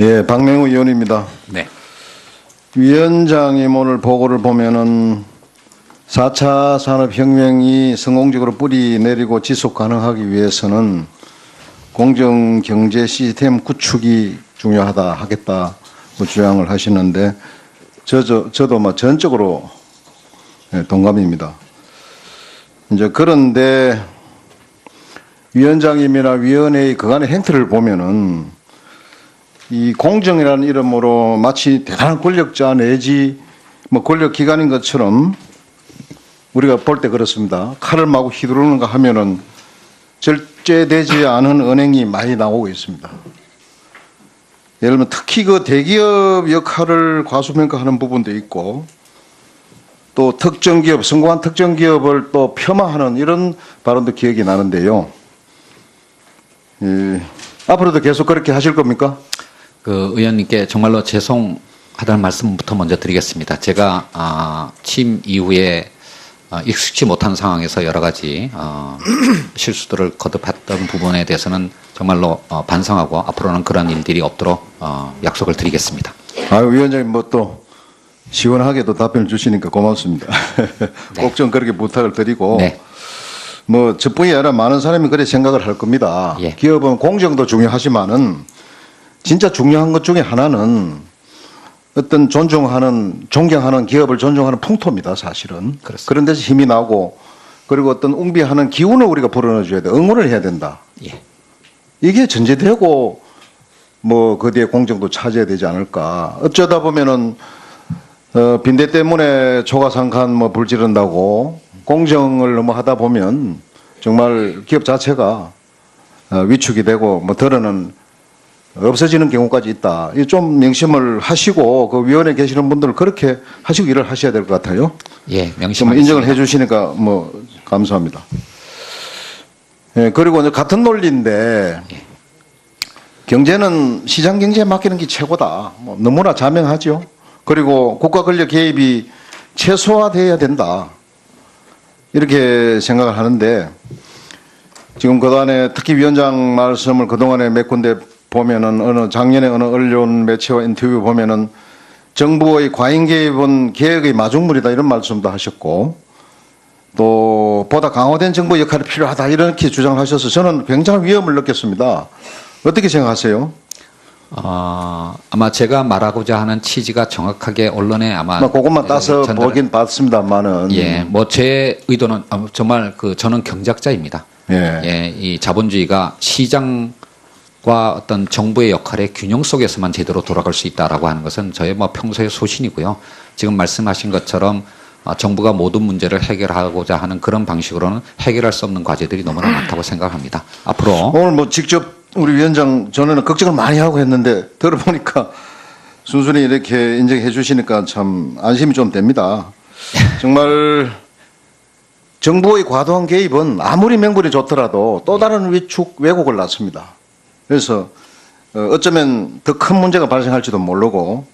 예, 박맹우 의원입니다. 네. 위원장님 오늘 보고를 보면은 4차 산업혁명이 성공적으로 뿌리 내리고 지속 가능하기 위해서는 공정 경제 시스템 구축이 중요하다 하겠다고 주장을 하시는데 저도 뭐 전적으로 동감입니다. 이제 그런데 위원장님이나 위원회의 그간의 행태를 보면은 이 공정이라는 이름으로 마치 대단한 권력자 내지 뭐 권력기관인 것처럼 우리가 볼 때 그렇습니다. 칼을 마구 휘두르는가 하면은 절제되지 않은 언행이 많이 나오고 있습니다. 예를 들면 특히 그 대기업 역할을 과소평가하는 부분도 있고 또 특정 기업, 성공한 특정 기업을 또 폄하하는 이런 발언도 기억이 나는데요. 앞으로도 계속 그렇게 하실 겁니까? 그 의원님께 정말로 죄송하다는 말씀부터 먼저 드리겠습니다. 제가 취임 이후에 익숙치 못한 상황에서 여러 가지 실수들을 거듭했던 부분에 대해서는 정말로 반성하고 앞으로는 그런 일들이 없도록 약속을 드리겠습니다. 아유, 위원장님 뭐 또 시원하게도 답변을 주시니까 고맙습니다. 네. 꼭 좀 그렇게 부탁을 드리고 네. 뭐 저뿐이 아니라 많은 사람이 그렇게 생각을 할 겁니다. 예. 기업은 공정도 중요하지만은 진짜 중요한 것 중에 하나는 어떤 존경하는 기업을 존중하는 풍토입니다, 사실은. 그렇습니다. 그런 데서 힘이 나고 그리고 어떤 웅비하는 기운을 우리가 불어넣어줘야 돼. 응원을 해야 된다. 예. 이게 전제되고 뭐 그 뒤에 공정도 찾아야 되지 않을까. 어쩌다 보면은 빈대 때문에 초가상칸 뭐 불지른다고 공정을 너무 하다 보면 정말 기업 자체가 위축이 되고 뭐 덜어는 없어지는 경우까지 있다. 이 좀 명심을 하시고 그 위원회에 계시는 분들 그렇게 하시고 일을 하셔야 될 것 같아요. 예, 좀 명심하겠습니다. 인정을 해주시니까 뭐 감사합니다. 예, 그리고 이제 같은 논리인데 예. 경제는 시장 경제에 맡기는 게 최고다. 뭐 너무나 자명하죠. 그리고 국가 권력 개입이 최소화돼야 된다. 이렇게 생각을 하는데 지금 그동안에 특히 위원장 말씀을 그동안에 몇 군데 보면은 작년에 어느 언론 매체와 인터뷰 보면은 정부의 과잉 개입은 개혁의 마중물이다 이런 말씀도 하셨고 또 보다 강화된 정부 역할이 필요하다 이렇게 주장을 하셔서 저는 굉장히 위험을 느꼈습니다. 어떻게 생각하세요? 아마 제가 말하고자 하는 취지가 정확하게 언론에 아마 그것만 따서 보긴 봤습니다만은 예, 뭐 제 의도는 정말 저는 경제학자입니다. 예. 예, 이 자본주의가 시장과 어떤 정부의 역할의 균형 속에서만 제대로 돌아갈 수 있다라고 하는 것은 저의 뭐 평소의 소신이고요. 지금 말씀하신 것처럼 정부가 모든 문제를 해결하고자 하는 그런 방식으로는 해결할 수 없는 과제들이 너무나 많다고 생각합니다. 앞으로 오늘 뭐 직접 우리 위원장 전에는 걱정을 많이 하고 했는데 들어보니까 순순히 이렇게 인정해 주시니까 참 안심이 좀 됩니다. 정말 정부의 과도한 개입은 아무리 명분이 좋더라도 또 다른 위축 왜곡을 낳습니다. 그래서 어쩌면 더 큰 문제가 발생할지도 모르고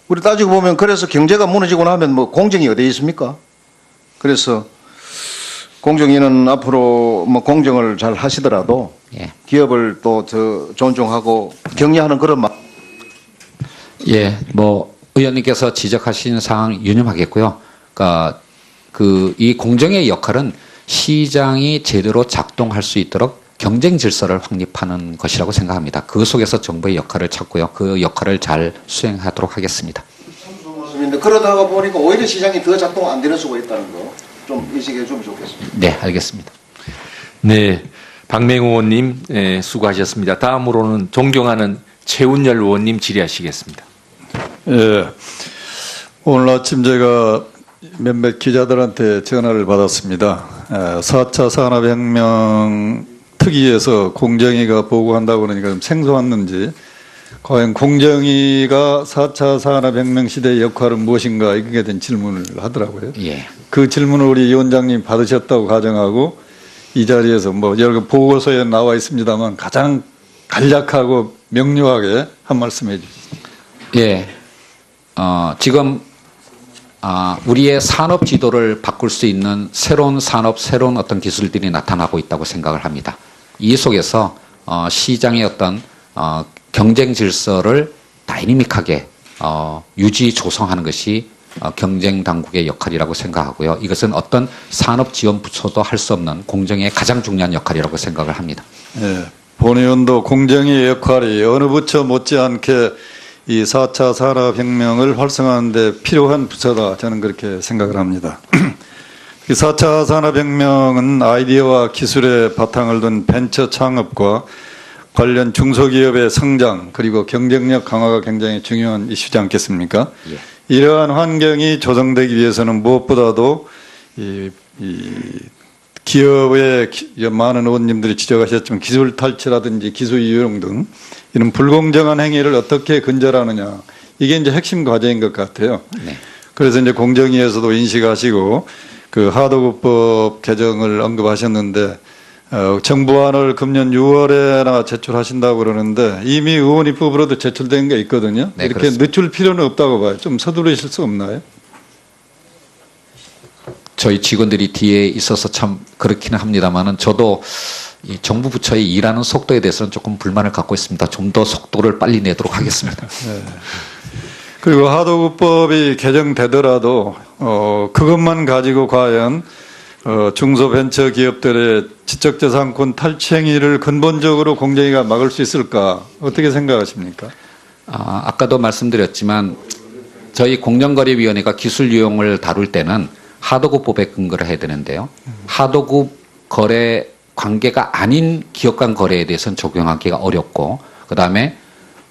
우리 따지고 보면 그래서 경제가 무너지고 나면 뭐 공정이 어디에 있습니까? 그래서 공정위는 앞으로 뭐 공정을 잘 하시더라도 예. 기업을 또 더 존중하고 격려하는 그런 말. 예, 뭐 의원님께서 지적하신 사항 유념하겠고요. 그러니까 이 공정의 역할은 시장이 제대로 작동할 수 있도록 경쟁 질서를 확립하는 것이라고 생각합니다. 그 속에서 정부의 역할을 찾고요. 그 역할을 잘 수행하도록 하겠습니다. 참 좋은 말씀인데 그러다가 보니까 오히려 시장이 더 작동 안 되는 수가 있다는 거 좀 인식해 주면 좋겠습니다. 네, 알겠습니다. 네, 박맹우 의원님 수고하셨습니다. 다음으로는 존경하는 최운열 의원님 질의하시겠습니다. 예, 오늘 아침 제가 몇몇 기자들한테 전화를 받았습니다. 4차 산업혁명 특위에서 공정위가 보고한다고 그러니까 좀 생소했는지 과연 공정위가 4차 산업혁명 시대의 역할은 무엇인가 이거에 대한 질문을 하더라고요. 예. 그 질문을 우리 위원장님 받으셨다고 가정하고 이 자리에서 뭐 여러 보고서에 나와 있습니다만 가장 간략하고 명료하게 한 말씀 해주시죠. 예. 지금 우리의 산업 지도를 바꿀 수 있는 새로운 산업, 새로운 어떤 기술들이 나타나고 있다고 생각을 합니다. 이 속에서 시장의 어떤 경쟁 질서를 다이내믹하게 유지 조성하는 것이 경쟁 당국의 역할이라고 생각하고요. 이것은 어떤 산업지원부처도 할 수 없는 공정의 가장 중요한 역할이라고 생각을 합니다. 예, 본 의원도 공정의 역할이 어느 부처 못지않게 이 4차 산업혁명을 활성화하는 데 필요한 부처다. 저는 그렇게 생각을 합니다. 이 4차 산업혁명은 아이디어와 기술의 바탕을 둔 벤처 창업과 관련 중소기업의 성장 그리고 경쟁력 강화가 굉장히 중요한 이슈지 않겠습니까? 예. 이러한 환경이 조성되기 위해서는 무엇보다도 이 기업의 많은 의원님들이 지적하셨지만 기술 탈취라든지 기술 이용 등 이런 불공정한 행위를 어떻게 근절하느냐 이게 이제 핵심 과제인 것 같아요. 네. 그래서 이제 공정위에서도 인식하시고 그 하도급법 개정을 언급하셨는데 정부안을 금년 6월에나 제출하신다고 그러는데 이미 의원 입법으로도 제출된 게 있거든요. 네, 이렇게 그렇습니다. 늦출 필요는 없다고 봐요. 좀 서두르실 수 없나요? 저희 직원들이 뒤에 있어서 참 그렇기는 합니다만은 저도 이 정부 부처의 일하는 속도에 대해서는 조금 불만을 갖고 있습니다. 좀 더 속도를 빨리 내도록 하겠습니다. 그리고 하도급법이 개정되더라도 그것만 가지고 과연 중소벤처기업들의 지적재산권 탈취 행위를 근본적으로 공정위가 막을 수 있을까? 어떻게 생각하십니까? 아까도 말씀드렸지만 저희 공정거래위원회가 기술 유용을 다룰 때는 하도급법에 근거를 해야 되는데요. 하도급 거래 관계가 아닌 기업 간 거래에 대해서는 적용하기가 어렵고 그다음에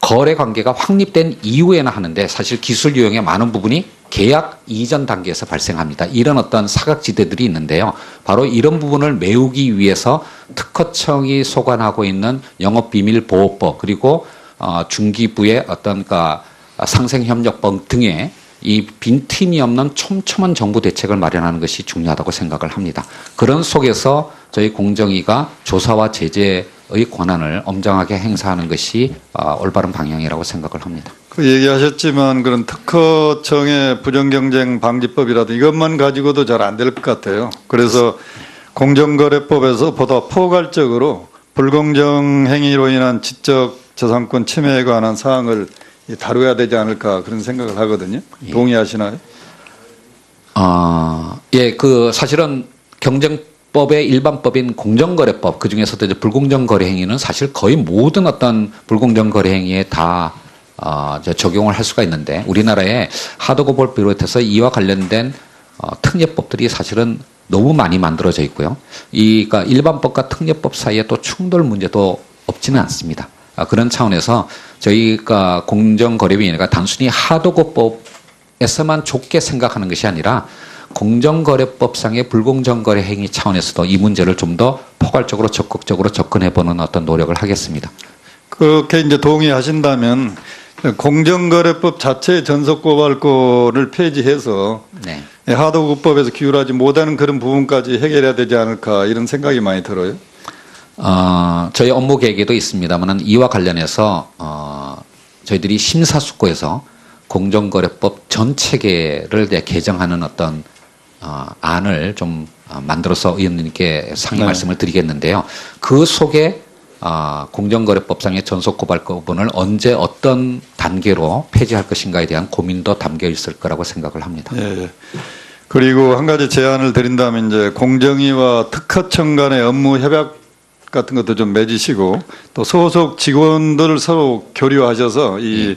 거래 관계가 확립된 이후에는 하는데 사실 기술 유용의 많은 부분이 계약 이전 단계에서 발생합니다. 이런 어떤 사각지대들이 있는데요. 바로 이런 부분을 메우기 위해서 특허청이 소관하고 있는 영업비밀보호법 그리고 중기부의 어떤 상생협력법 등의 이 빈틈이 없는 촘촘한 정부 대책을 마련하는 것이 중요하다고 생각을 합니다. 그런 속에서 저희 공정위가 조사와 제재의 권한을 엄정하게 행사하는 것이 올바른 방향이라고 생각을 합니다. 그 얘기하셨지만 그런 특허청의 부정경쟁 방지법이라도 이것만 가지고도 잘 안 될 것 같아요. 그래서 공정거래법에서 보다 포괄적으로 불공정 행위로 인한 지적재산권 침해에 관한 사항을 다뤄야 되지 않을까 그런 생각을 하거든요. 동의하시나요? 예, 사실은 경쟁법의 일반법인 공정거래법 그 중에서도 이제 불공정 거래 행위는 사실 거의 모든 어떤 불공정 거래 행위에 다 적용을 할 수가 있는데 우리나라에 하도급을 비롯해서 이와 관련된 특례법들이 사실은 너무 많이 만들어져 있고요. 그러니까 일반법과 특례법 사이에 또 충돌 문제도 없지는 않습니다. 그런 차원에서 저희가 공정거래위원회가 단순히 하도급법에서만 좁게 생각하는 것이 아니라 공정거래법상의 불공정거래 행위 차원에서도 이 문제를 좀 더 포괄적으로 적극적으로 접근해보는 어떤 노력을 하겠습니다. 그렇게 이제 동의하신다면 공정거래법 자체의 전속고발권을 폐지해서 네. 하도급법에서 규율하지 못하는 그런 부분까지 해결해야 되지 않을까 이런 생각이 많이 들어요. 저희 업무 계획에도 있습니다만 이와 관련해서 저희들이 심사숙고해서 공정거래법 전 체계를 개정하는 어떤 안을 좀 만들어서 의원님께 상의 네. 말씀을 드리겠는데요. 그 속에 공정거래법상의 전속고발권을 언제 어떤 단계로 폐지할 것인가에 대한 고민도 담겨 있을 거라고 생각을 합니다. 예. 그리고 한 가지 제안을 드린다면 이제 공정위와 특허청 간의 업무 협약 같은 것도 좀 맺으시고 또 소속 직원들 서로 교류하셔서 이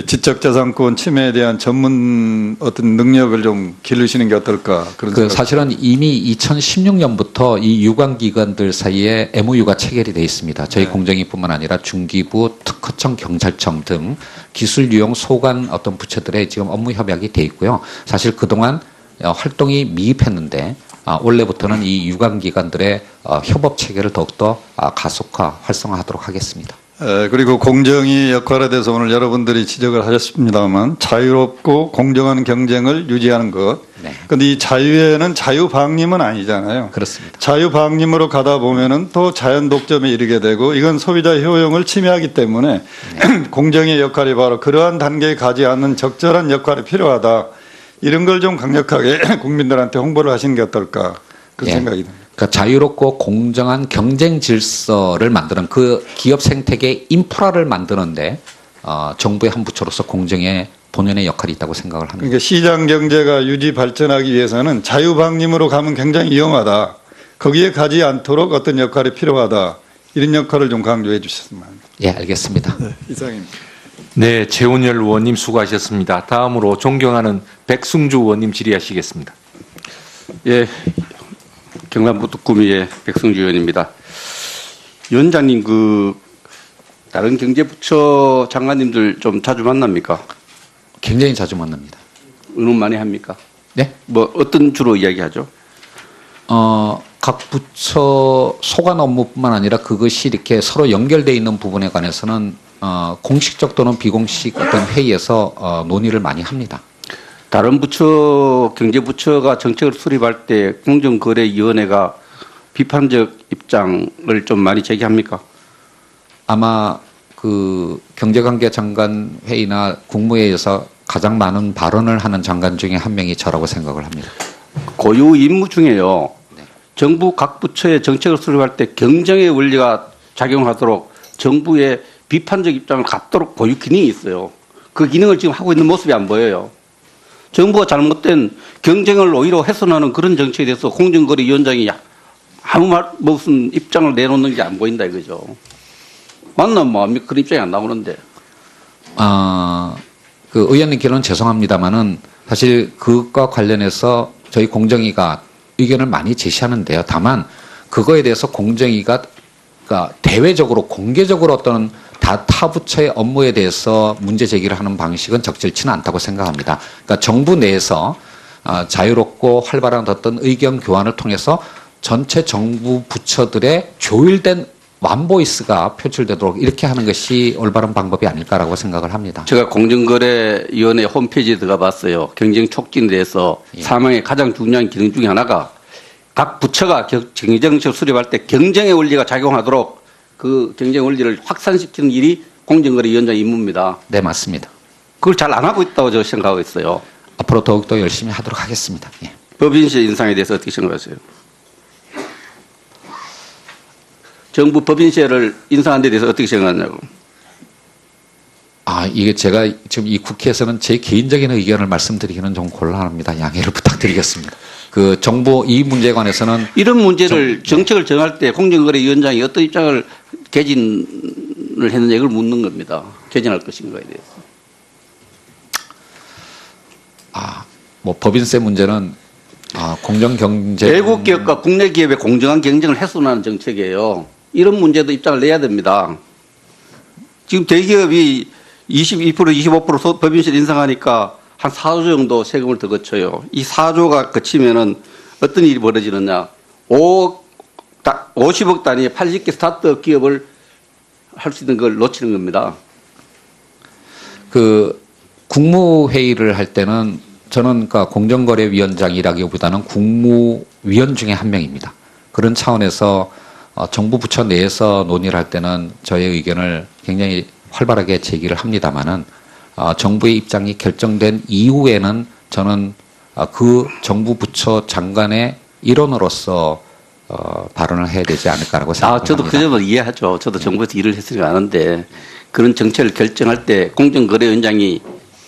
지적재산권 침해에 대한 전문 어떤 능력을 좀 기르시는 게 어떨까 그런 생각. 사실은 이미 2016년부터 이 유관기관들 사이에 MOU가 체결이 되어 있습니다. 저희 공정위뿐만 아니라 중기부, 특허청, 경찰청 등 기술 유용 소관 어떤 부처들의 지금 업무 협약이 되어 있고요. 사실 그동안 활동이 미흡했는데 올해부터는 이 유관기관들의 협업 체계를 더욱더 가속화, 활성화하도록 하겠습니다. 그리고 공정위 역할에 대해서 오늘 여러분들이 지적을 하셨습니다만 자유롭고 공정한 경쟁을 유지하는 것. 네. 그런데 이 자유에는 자유방임은 아니잖아요. 그렇습니다. 자유방임으로 가다 보면은 또 자연 독점에 이르게 되고 이건 소비자 효용을 침해하기 때문에 공정의 역할이 바로 그러한 단계에 가지 않는 적절한 역할이 필요하다. 이런 걸 좀 강력하게 국민들한테 홍보를 하시는 게 어떨까 그런 생각이 듭니다. 그러니까 자유롭고 공정한 경쟁 질서를 만드는 그 기업 생태계 인프라를 만드는데 정부의 한 부처로서 공정의 본연의 역할이 있다고 생각을 합니다. 그러니까 시장 경제가 유지 발전하기 위해서는 자유방림으로 가면 굉장히 위험하다. 거기에 가지 않도록 어떤 역할이 필요하다. 이런 역할을 좀 강조해 주셨으면 합니다. 예, 알겠습니다. 네, 이상입니다. 네, 최운열 의원님 수고하셨습니다. 다음으로 존경하는 백승주 의원님 질의하시겠습니다. 예, 경남북도 구미의 백승주 의원입니다. 위원장님, 다른 경제부처 장관님들 좀 자주 만납니까? 굉장히 자주 만납니다. 의논 많이 합니까? 네? 뭐 어떤 주로 이야기하죠? 각 부처 소관 업무뿐만 아니라 그것이 이렇게 서로 연결되어 있는 부분에 관해서는 공식적 또는 비공식 어떤 회의에서 논의를 많이 합니다. 다른 부처, 경제부처가 정책을 수립할 때 공정거래위원회가 비판적 입장을 좀 많이 제기합니까? 아마 그 경제관계 장관 회의나 국무회의에서 가장 많은 발언을 하는 장관 중에 한 명이 저라고 생각을 합니다. 고유 임무 중에요. 정부 각 부처의 정책을 수립할 때 경쟁의 원리가 작용하도록 정부의 비판적 입장을 갖도록 고유 기능이 있어요. 그 기능을 지금 하고 있는 모습이 안 보여요. 정부가 잘못된 경쟁을 오히려 훼손하는 그런 정책에 대해서 공정거래위원장이 무슨 입장을 내놓는 게 안 보인다 이거죠. 맞나 뭐합니까? 그런 입장이 안 나오는데. 그 의원님께는 죄송합니다만은 사실 그것과 관련해서 저희 공정위가 의견을 많이 제시하는데요. 다만 그거에 대해서 공정위가 그러니까 대외적으로 공개적으로 어떤 타 부처의 업무에 대해서 문제 제기를 하는 방식은 적절치는 않다고 생각합니다. 그러니까 정부 내에서 자유롭고 활발한 어떤 의견 교환을 통해서 전체 정부 부처들의 조율된 완보이스가 표출되도록 이렇게 하는 것이 올바른 방법이 아닐까라고 생각을 합니다. 제가 공정거래위원회 홈페이지에 들어가 봤어요. 경쟁 촉진에 대해서 사망의 가장 중요한 기능 중에 하나가 각 부처가 경쟁정책을 수립할 때 경쟁의 원리가 작용하도록 그 경쟁 원리를 확산시키는 일이 공정거래위원장 임무입니다. 네, 맞습니다. 그걸 잘 안 하고 있다고 저 생각하고 있어요. 앞으로 더욱더 열심히 하도록 하겠습니다. 예. 법인세 인상에 대해서 어떻게 생각하세요? 정부 법인세를 인상한 데 대해서 어떻게 생각하냐고. 이게 제가 지금 이 국회에서는 제 개인적인 의견을 말씀드리기는 좀 곤란합니다. 양해를 부탁드리겠습니다. 그 정부 이 문제에 관해서는 이런 문제를 정책을 정할 때 공정거래위원장이 어떤 입장을 개진을 했느냐 이걸 묻는 겁니다. 개진할 것인가에 대해서. 뭐 법인세 문제는 공정경제 외국 기업과 국내 기업의 공정한 경쟁을 훼손하는 정책이에요. 이런 문제도 입장을 내야 됩니다. 지금 대기업이 22% 25% 법인세를 인상하니까 한 4조 정도 세금을 더 거쳐요. 이 4조가 거치면은 어떤 일이 벌어지느냐. 50억 단위의 80개 스타트업 기업을 할 수 있는 걸 놓치는 겁니다. 그 국무회의를 할 때는 저는 그러니까 공정거래위원장이라기보다는 국무위원 중에 한 명입니다. 그런 차원에서 정부 부처 내에서 논의를 할 때는 저의 의견을 굉장히 활발하게 제기를 합니다마는 정부의 입장이 결정된 이후에는 저는 그 정부 부처 장관의 일원으로서 발언을 해야 되지 않을까라고 생각합니다. 저도 그 점을 이해하죠. 저도 정부에서 일을 했으니까 아는데 그런 정책을 결정할 때 공정거래위원장이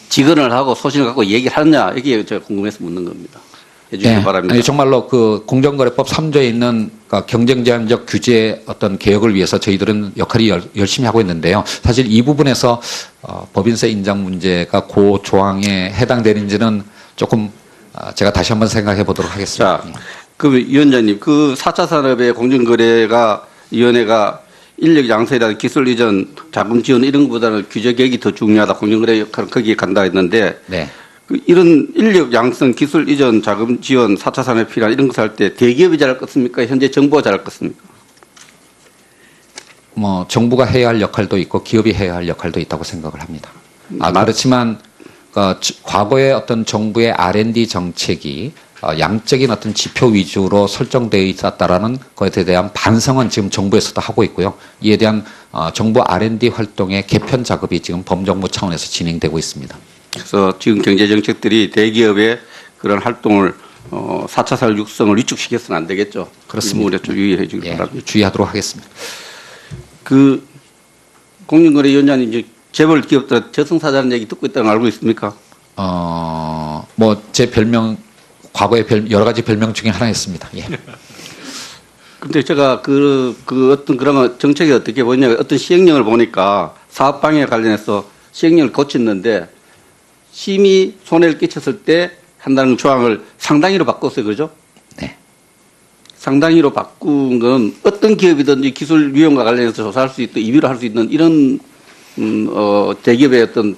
직언을 하고 소신을 갖고 얘기를 하느냐 이게 제가 궁금해서 묻는 겁니다. 해주시기 바랍니다. 아니, 정말로 그 공정거래법 3조에 있는 경쟁제한적 규제 어떤 개혁을 위해서 저희들은 역할이 열심히 하고 있는데요. 사실 이 부분에서 법인세 인상 문제가 그 조항에 해당되는지는 조금 제가 다시 한번 생각해 보도록 하겠습니다. 자, 그럼 위원장님, 그 4차 산업의 공정거래위원회가 인력 양성이라든 기술 이전, 자금 지원 이런 것보다는 규제 개혁이 더 중요하다. 공정거래 역할은 거기에 간다 했는데 네. 이런 인력 양성, 기술 이전, 자금 지원, 4차 산업에 필요한 이런 것을 할 때 대기업이 잘할 것입니까? 현재 정부가 잘할 것입니까? 뭐 정부가 해야 할 역할도 있고 기업이 해야 할 역할도 있다고 생각을 합니다. 그렇지만 과거의 어떤 정부의 R&D 정책이 양적인 어떤 지표 위주로 설정되어 있었다라는 것에 대한 반성은 지금 정부에서도 하고 있고요. 이에 대한 정부 R&D 활동의 개편 작업이 지금 범정부 차원에서 진행되고 있습니다. 그래서 지금 경제 정책들이 대기업의 그런 활동을 4차 산업 육성을 위축시켜서는 안 되겠죠. 그렇습니다. 좀 유의해 주길 예, 바랍니다. 주의하도록 하겠습니다. 그 공정거래위원장님 이제 재벌 기업들 저승사자는 얘기 듣고 있다는 거 알고 있습니까? 뭐 제 별명 과거의 여러 가지 별명 중에 하나였습니다. 예. 근데 제가 그 어떤 그런 정책이 어떻게 보냐, 어떤 시행령을 보니까 사업 방해에 관련해서 시행령을 고쳤는데 심히 손해를 끼쳤을 때 한다는 조항을 상당히로 바꿨어요. 그죠? 네. 상당히로 바꾼 건 어떤 기업이든지 기술 위험과 관련해서 조사할 수 있던, 임의로 할 수 있는 이런, 대기업의 어떤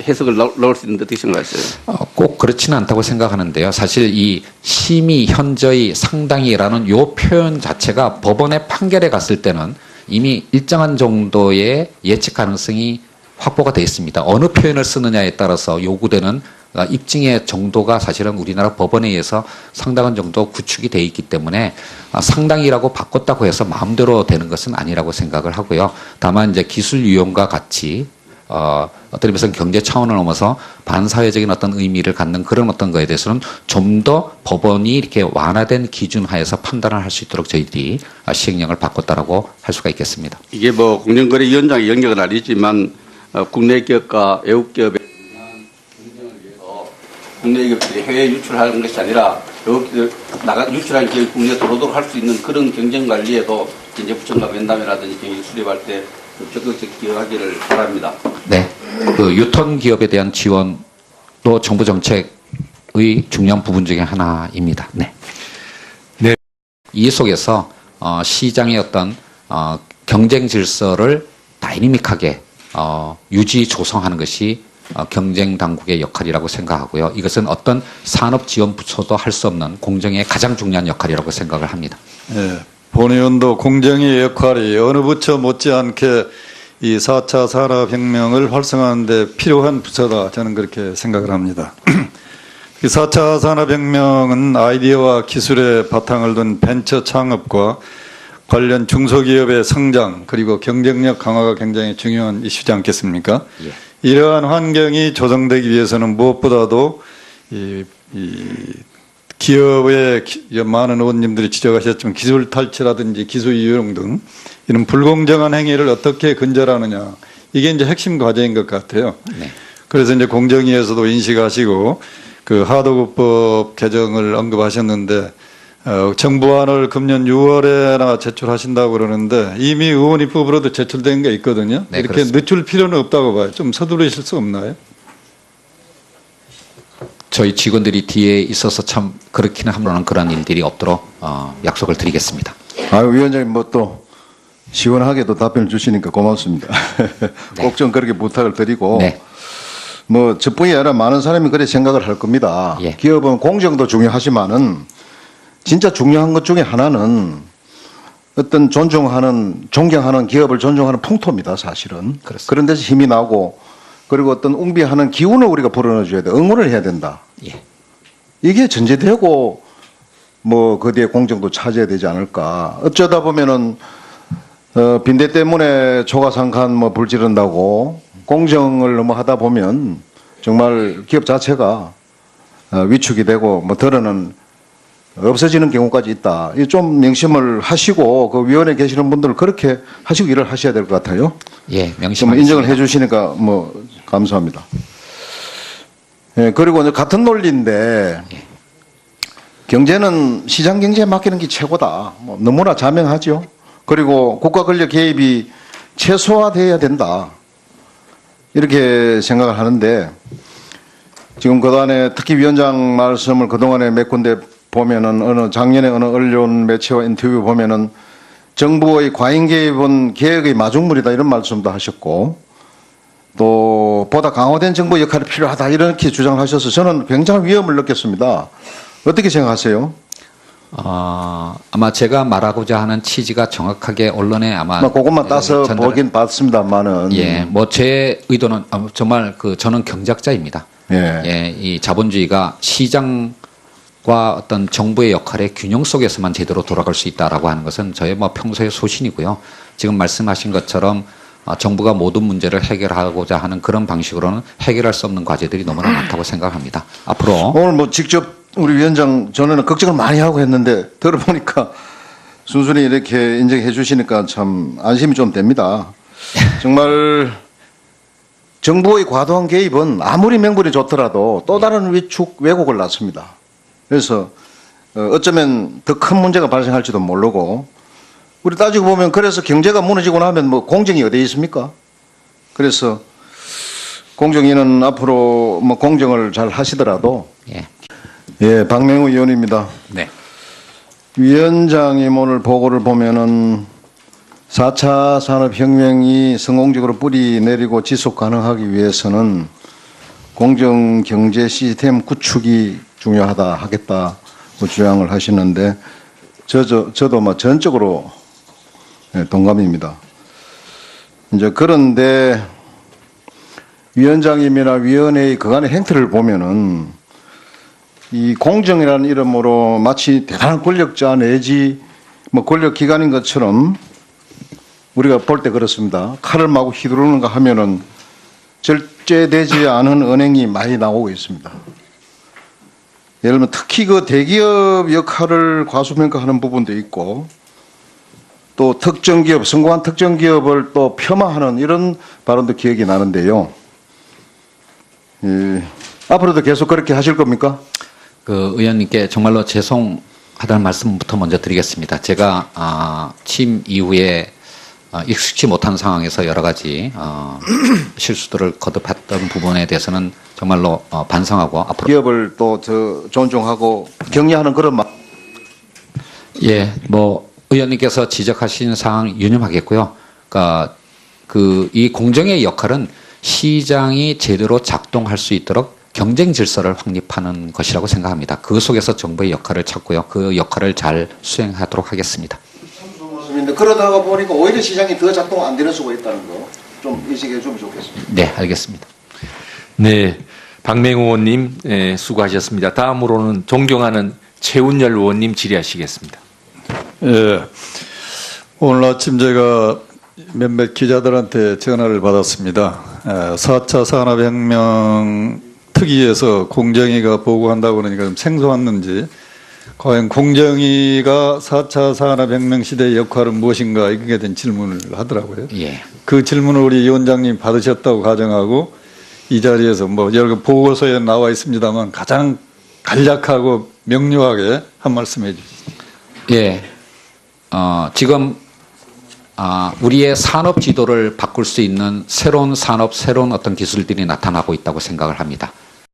해석을 넣을 수 있는데 어떻게 생각하세요? 꼭 그렇지는 않다고 생각하는데요. 사실 이 심히, 현저히, 상당히라는 요 표현 자체가 법원의 판결에 갔을 때는 이미 일정한 정도의 예측 가능성이 확보가 되어 있습니다. 어느 표현을 쓰느냐에 따라서 요구되는 입증의 정도가 사실은 우리나라 법원에 의해서 상당한 정도 구축이 되어 있기 때문에 상당히라고 바꿨다고 해서 마음대로 되는 것은 아니라고 생각을 하고요. 다만 이제 기술 유형과 같이 어떤 의미에서는 경제 차원을 넘어서 반사회적인 어떤 의미를 갖는 그런 어떤 거에 대해서는 좀 더 법원이 이렇게 완화된 기준 하에서 판단을 할 수 있도록 저희들이 시행령을 바꿨다라고 할 수가 있겠습니다. 이게 뭐 공정거래위원장의 영역은 아니지만 국내 기업과 외국 기업의 경쟁을 위해서 국내 기업들이 해외 유출하는 것이 아니라 외국 기업 유출한 기업이 국내에 들어오도록 할 수 있는 그런 경쟁 관리에도 경제부총과 면담이라든지 경영 수립할 때 적극적 기여하기를 바랍니다. 네. 그 유통 기업에 대한 지원도 정부 정책의 중요한 부분 중에 하나입니다. 네. 네. 이 속에서 시장의 어떤 경쟁 질서를 다이내믹하게 유지 조성하는 것이 경쟁 당국의 역할이라고 생각하고요. 이것은 어떤 산업 지원 부처도 할 수 없는 공정의 가장 중요한 역할이라고 생각을 합니다. 예, 본 의원도 공정의 역할이 어느 부처 못지않게 이 4차 산업혁명을 활성화하는 데 필요한 부처다. 저는 그렇게 생각을 합니다. 이 4차 산업혁명은 아이디어와 기술의 바탕을 둔 벤처 창업과 관련 중소기업의 성장 그리고 경쟁력 강화가 굉장히 중요한 이슈지 않겠습니까? 예. 이러한 환경이 조성되기 위해서는 무엇보다도 이 기업의 많은 의원님들이 지적하셨지만 기술 탈취라든지 기술 이용 등 이런 불공정한 행위를 어떻게 근절하느냐 이게 이제 핵심 과제인 것 같아요. 네. 그래서 이제 공정위에서도 인식하시고 그 하도급법 개정을 언급하셨는데 정부안을 금년 6월에나 제출하신다고 그러는데 이미 의원 입법으로도 제출된 게 있거든요. 네, 이렇게 그렇습니다. 늦출 필요는 없다고 봐요. 좀 서두르실 수 없나요? 저희 직원들이 뒤에 있어서 참 그렇기는 하면 그런 일들이 없도록 약속을 드리겠습니다. 아유, 위원장님 뭐 또 시원하게도 답변을 주시니까 고맙습니다. 꼭 좀 그렇게 부탁을 드리고 네. 뭐 저뿐이 아니라 많은 사람이 그렇게 생각을 할 겁니다. 예. 기업은 공정도 중요하지만은 진짜 중요한 것 중에 하나는 어떤 존경하는 기업을 존중하는 풍토입니다, 사실은. 그렇습니다. 그런 데서 힘이 나고 그리고 어떤 웅비하는 기운을 우리가 불어넣어줘야 돼. 응원을 해야 된다. 예. 이게 전제되고 뭐 그 뒤에 공정도 찾아야 되지 않을까. 어쩌다 보면은 빈대 때문에 초가상칸 뭐 불 지른다고 공정을 너무 하다 보면 정말 기업 자체가 위축이 되고 뭐 드러는 없어지는 경우까지 있다. 이 좀 명심을 하시고 그 위원회 계시는 분들은 그렇게 하시고 일을 하셔야 될 것 같아요. 예, 좀 명심하겠습니다. 인정을 해주시니까 뭐 감사합니다. 예, 그리고 이제 같은 논리인데 경제는 시장 경제에 맡기는 게 최고다. 뭐 너무나 자명하죠. 그리고 국가 권력 개입이 최소화돼야 된다. 이렇게 생각을 하는데 지금 그동안에 특히 위원장 말씀을 그동안에 몇 군데 보면은 작년에 어느 언론 매체와 인터뷰 보면은 정부의 과잉 개입은 개혁의 마중물이다 이런 말씀도 하셨고 또 보다 강화된 정부 역할이 필요하다 이렇게 주장을 하셔서 저는 굉장한 위험을 느꼈습니다. 어떻게 생각하세요? 아마 제가 말하고자 하는 취지가 정확하게 언론에 아마 그것만 따서 전달을- 보긴 봤습니다만은 예, 뭐 제 의도는 정말 저는 경제학자입니다. 예. 예, 이 자본주의가 시장과 어떤 정부의 역할의 균형 속에서만 제대로 돌아갈 수 있다라고 하는 것은 저의 뭐 평소의 소신이고요. 지금 말씀하신 것처럼 정부가 모든 문제를 해결하고자 하는 그런 방식으로는 해결할 수 없는 과제들이 너무나 많다고 생각합니다. 앞으로 오늘 뭐 직접 우리 위원장 전에는 걱정을 많이 하고 했는데 들어보니까 순순히 이렇게 인정해 주시니까 참 안심이 좀 됩니다. 정말 정부의 과도한 개입은 아무리 명분이 좋더라도 또 다른 위축 왜곡을 낳습니다. 그래서 어쩌면 더 큰 문제가 발생할지도 모르고, 우리 따지고 보면 그래서 경제가 무너지고 나면 뭐 공정이 어디에 있습니까? 그래서 공정위는 앞으로 뭐 공정을 잘 하시더라도, 예. 예, 박명우 의원입니다. 네. 위원장님 오늘 보고를 보면은 4차 산업혁명이 성공적으로 뿌리 내리고 지속 가능하기 위해서는 공정 경제 시스템 구축이 중요하다 하겠다고 주장을 하시는데, 저도 뭐 전적으로 동감입니다. 이제 그런데 위원장님이나 위원회의 그간의 행태를 보면은 이 공정이라는 이름으로 마치 대단한 권력자 내지 뭐 권력기관인 것처럼 우리가 볼 때 그렇습니다. 칼을 마구 휘두르는가 하면은 절제되지 않은 언행이 많이 나오고 있습니다. 예를 들면 특히 그 대기업 역할을 과소평가하는 부분도 있고, 또 특정 기업, 성공한 특정 기업을 또 폄하하는 이런 발언도 기억이 나는데요. 앞으로도 계속 그렇게 하실 겁니까? 그 의원님께 정말로 죄송하다는 말씀부터 먼저 드리겠습니다. 제가 취임 이후에 익숙치 못한 상황에서 여러 가지 실수들을 거듭했던 부분에 대해서는 정말로 반성하고 앞으로 기업을 또 존중하고 격려하는 그런 말. 예, 뭐 의원님께서 지적하신 사항 유념하겠고요. 그러니까 이 공정의 역할은 시장이 제대로 작동할 수 있도록 경쟁 질서를 확립하는 것이라고 생각합니다. 그 속에서 정부의 역할을 찾고요. 그 역할을 잘 수행하도록 하겠습니다. 말씀인데 그러다가 보니까 오히려 시장이 더 작동 안 되는 수가 있다는 거 좀 인식해 주면 좋겠습니다. 네, 알겠습니다. 네, 박맹우 의원님 수고하셨습니다. 다음으로는 존경하는 최운열 의원님 질의하시겠습니다. 예. 오늘 아침 제가 몇몇 기자들한테 전화를 받았습니다. 4차 산업혁명 특위에서 공정위가 보고한다고 그러니까 좀 생소했는지, 과연 공정위가 4차 산업혁명 시대의 역할은 무엇인가, 이게 된 질문을 하더라고요. 예. 그 질문을 우리 위원장님 받으셨다고 가정하고, 이 자리에서 뭐 여러 보고서에 나와 있습니다만 가장 간략하고 명료하게 한 말씀 해주시죠. 예. 지금 우리의 산업 지도를 바꿀 수 있는 새로운 산업, 새로운 어떤 기술들이 나타나고 있다고 생각을 합니다.